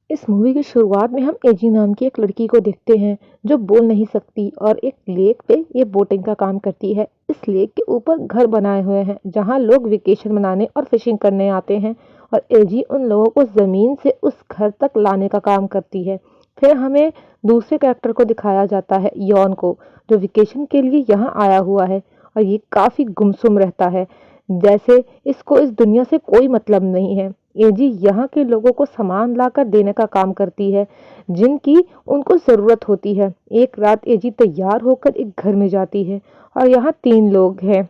इस मूवी की शुरुआत में हम एजी नाम की एक लड़की को देखते हैं जो बोल नहीं सकती और एक लेक पे ये बोटिंग का काम करती है। इस लेक के ऊपर घर बनाए हुए हैं जहाँ लोग वेकेशन मनाने और फिशिंग करने आते हैं और एजी उन लोगों को जमीन से उस घर तक लाने का काम करती है। फिर हमें दूसरे कैरेक्टर को दिखाया जाता है, यॉन को, जो वेकेशन के लिए यहाँ आया हुआ है और ये काफी गुमसुम रहता है, जैसे इसको इस दुनिया से कोई मतलब नहीं है। एजी यहाँ के लोगों को सामान लाकर देने का काम करती है जिनकी उनको जरूरत होती है। एक रात एजी तैयार होकर एक घर में जाती है और यहाँ 3 लोग हैं।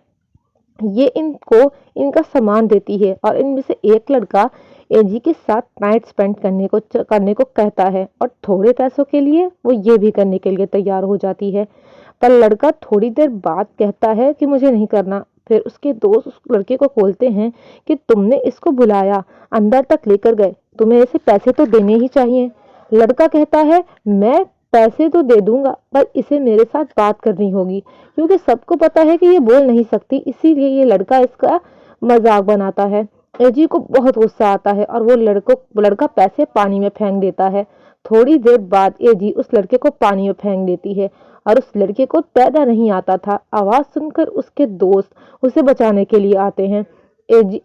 ये इनको इनका सामान देती है और इनमें से एक लड़का एजी के साथ नाइट स्पेंड करने को कहता है और थोड़े पैसों के लिए वो ये भी करने के लिए तैयार हो जाती है। पर लड़का थोड़ी देर बाद कहता है कि मुझे नहीं करना। फिर उसके दोस्त उस लड़के को बोलते हैं कि तुमने इसको बुलाया, अंदर तक लेकर गए, तुम्हें ऐसे पैसे तो देने ही चाहिए। लड़का कहता है मैं पैसे तो दे दूंगा पर इसे मेरे साथ बात करनी होगी, क्योंकि सबको पता है कि ये बोल नहीं सकती, इसीलिए ये लड़का इसका मजाक बनाता है। एजी को बहुत गुस्सा आता है और वो लड़का पैसे पानी में फेंक देता है। थोड़ी देर बाद एजी उस लड़के को पानी में फेंक देती है और उस लड़के को तैरना नहीं आता था। आवाज सुनकर उसके दोस्त उसे बचाने के लिए आते हैं। एजी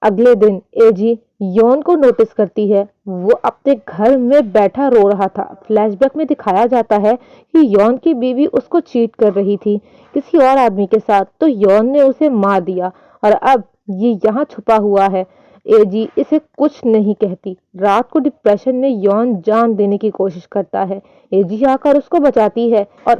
अगले दिन एजी यॉन को नोटिस करती है। वो अपने घर में बैठा रो रहा था। फ्लैशबैक में दिखाया जाता है कि यॉन की बीवी उसको चीट कर रही थी किसी और आदमी के साथ, तो यॉन ने उसे मार दिया और अब ये यहाँ छुपा हुआ है। एजी इसे कुछ नहीं कहती। रात को डिप्रेशन में यॉन जान देने की कोशिश करता है। एजी आकर उसको बचाती है और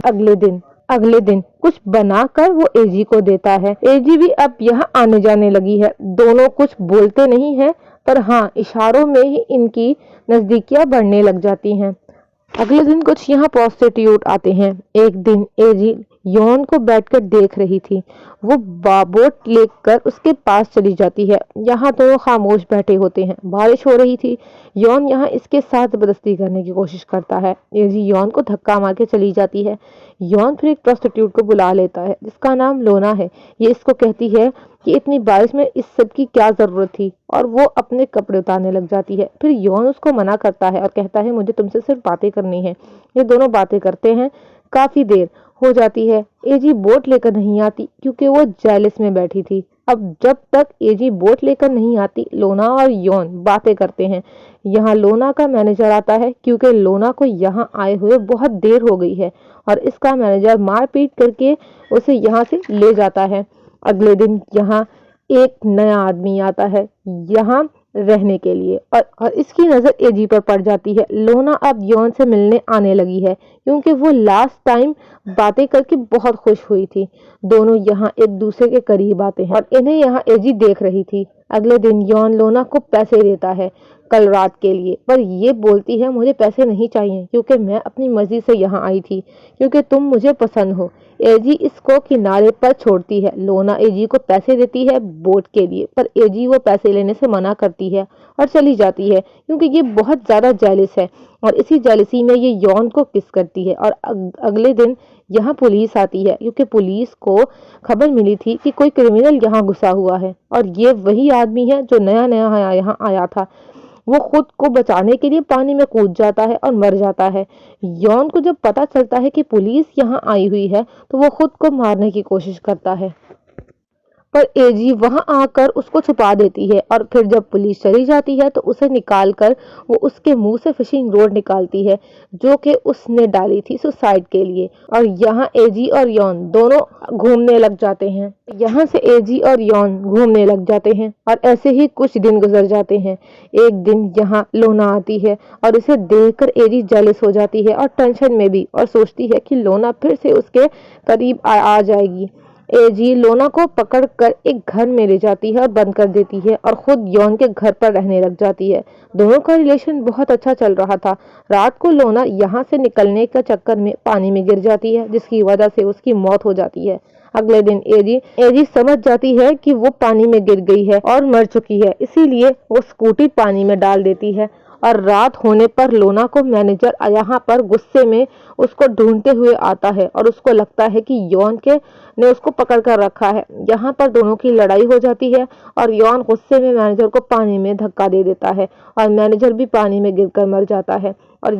अगले दिन कुछ बनाकर वो एजी को देता है। एजी भी अब यहाँ आने जाने लगी है। दोनों कुछ बोलते नहीं है पर हाँ, इशारों में ही इनकी नजदीकियां बढ़ने लग जाती हैं। अगले दिन कुछ यहाँ प्रोस्टिट्यूट आते हैं। एक दिन एजी यॉन को बैठकर देख रही थी। वो बोट लेकर उसके पास चली जाती है। यहाँ दोनों खामोश बैठे होते हैं। बारिश हो रही थी। यॉन यहाँ इसके साथ जबरदस्ती करने की कोशिश करता है। एजी यॉन को धक्का मार के चली जाती है। यॉन फिर एक प्रोस्टिट्यूट को बुला लेता है जिसका नाम लोना है। ये इसको कहती है कि इतनी बारिश में इस सब की क्या जरूरत थी और वो अपने कपड़े उतारने लग जाती है। फिर यॉन उसको मना करता है और कहता है मुझे तुमसे सिर्फ बातें करनी है। ये दोनों बातें करते हैं। काफी देर हो जाती है। एजी बोट लेकर नहीं आती क्योंकि वो जेलिस में बैठी थी। अब जब तक एजी बोट लेकर नहीं आती, लोना और यॉन बातें करते हैं। यहाँ लोना का मैनेजर आता है क्योंकि लोना को यहाँ आए हुए बहुत देर हो गई है और इसका मैनेजर मारपीट करके उसे यहाँ से ले जाता है। अगले दिन यहाँ एक नया आदमी आता है यहाँ रहने के लिए और इसकी नजर एजी पर पड़ जाती है। लोना अब यॉन से मिलने आने लगी है क्योंकि वो लास्ट टाइम बातें करके बहुत खुश हुई थी। दोनों यहाँ एक दूसरे के करीब आते हैं और इन्हें यहाँ एजी देख रही थी। अगले दिन यॉन लोना को पैसे देता है कल रात के लिए, पर ये बोलती है मुझे पैसे नहीं चाहिए क्योंकि मैं अपनी मर्जी से यहाँ आई थी, क्योंकि तुम मुझे पसंद हो। एजी इसको किनारे पर छोड़ती है। लोना एजी को पैसे देती है बोट के लिए, पर एजी वो पैसे लेने से मना करती है और चली जाती है क्योंकि ये बहुत ज्यादा जेलिस है और इसी जेलिसी में ये यॉन को किस करती है। और अगले दिन यहाँ पुलिस आती है क्योंकि पुलिस को खबर मिली थी कि कोई क्रिमिनल यहाँ घुसा हुआ है और ये वही आदमी है जो नया नया यहाँ आया था। वो खुद को बचाने के लिए पानी में कूद जाता है और मर जाता है। यॉन को जब पता चलता है कि पुलिस यहाँ आई हुई है तो वो खुद को मारने की कोशिश करता है, पर एजी वहां आकर उसको छुपा देती है और फिर जब पुलिस चली जाती है तो उसे निकालकर वो उसके मुंह से फिशिंग रोड निकालती है जो कि उसने डाली थी सुसाइड के लिए। और यहाँ एजी और यॉन दोनों घूमने लग जाते हैं। यहाँ से एजी और यॉन घूमने लग जाते हैं और ऐसे ही कुछ दिन गुजर जाते हैं। एक दिन यहाँ लोना आती है और इसे देखकर एजी जेलस हो जाती है और टेंशन में भी, और सोचती है कि लोना फिर से उसके करीब आ जाएगी। एजी लोना को पकड़कर एक घर में ले जाती है और बंद कर देती है और खुद यॉन के घर पर रहने लग जाती है। दोनों का रिलेशन बहुत अच्छा चल रहा था। रात को लोना यहाँ से निकलने के चक्कर में पानी में गिर जाती है जिसकी वजह से उसकी मौत हो जाती है। अगले दिन एजी समझ जाती है कि वो पानी में गिर गई है और मर चुकी है, इसीलिए वो स्कूटी पानी में डाल देती है और रात होने पर लोना को मैनेजर यहाँ पर गुस्से में उसको ढूंढते हुए आता है और उसको लगता है कि यॉन के ने उसको पकड़ कर रखा है। यहाँ पर दोनों की लड़ाई हो जाती है और यॉन गुस्से में मैनेजर को पानी में धक्का दे देता है और मैनेजर भी पानी में गिरकर मर जाता है। और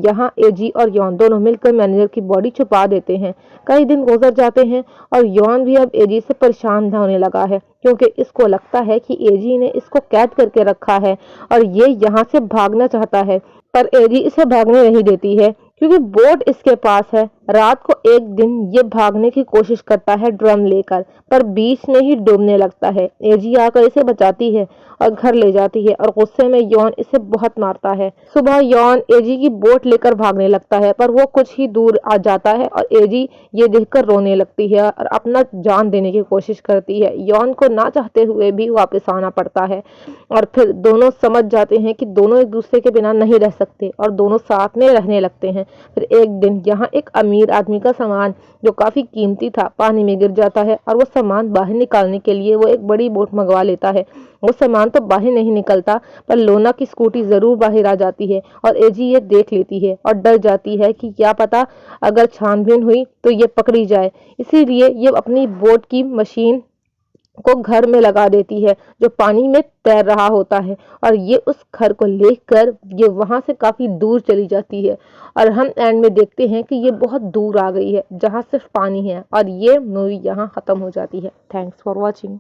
यहाँ एजी और यॉन दोनों मिलकर मैनेजर की बॉडी छुपा देते हैं। कई दिन गुजर जाते हैं और यॉन भी अब एजी से परेशान होने लगा है, क्योंकि इसको लगता है कि एजी ने इसको कैद करके रखा है और ये यहाँ से भागना चाहता है, पर एजी इसे भागने नहीं देती है क्योंकि बोट इसके पास है। रात को एक दिन ये भागने की कोशिश करता है ड्रम लेकर, पर बीच में ही डूबने लगता है। एजी आकर इसे बचाती है और घर ले जाती है और गुस्से में यॉन इसे बहुत मारता है। सुबह यॉन एजी की बोट लेकर भागने लगता है, पर वो कुछ ही दूर आ जाता है और एजी ये देखकर रोने लगती है और अपना जान देने की कोशिश करती है। यॉन को ना चाहते हुए भी वापस आना पड़ता है और फिर दोनों समझ जाते हैं कि दोनों एक दूसरे के बिना नहीं रह सकते और दोनों साथ में रहने लगते हैं। फिर एक दिन यहाँ एक अमीर आदमी का सामान जो काफी कीमती था पानी में गिर जाता है और वो सामान बाहर निकालने के लिए वो एक बड़ी बोट मंगवा लेता है। वो सामान तो बाहर नहीं निकलता, पर लोना की स्कूटी जरूर बाहर आ जाती है और एजी ये देख लेती है और डर जाती है कि क्या पता अगर छानबीन हुई तो ये पकड़ी जाए। इसीलिए ये अपनी बोट की मशीन को घर में लगा देती है जो पानी में तैर रहा होता है और ये उस घर को लेकर ये वहां से काफी दूर चली जाती है और हम एंड में देखते हैं कि ये बहुत दूर आ गई है जहां सिर्फ पानी है और ये मूवी यहाँ खत्म हो जाती है। Thanks for watching.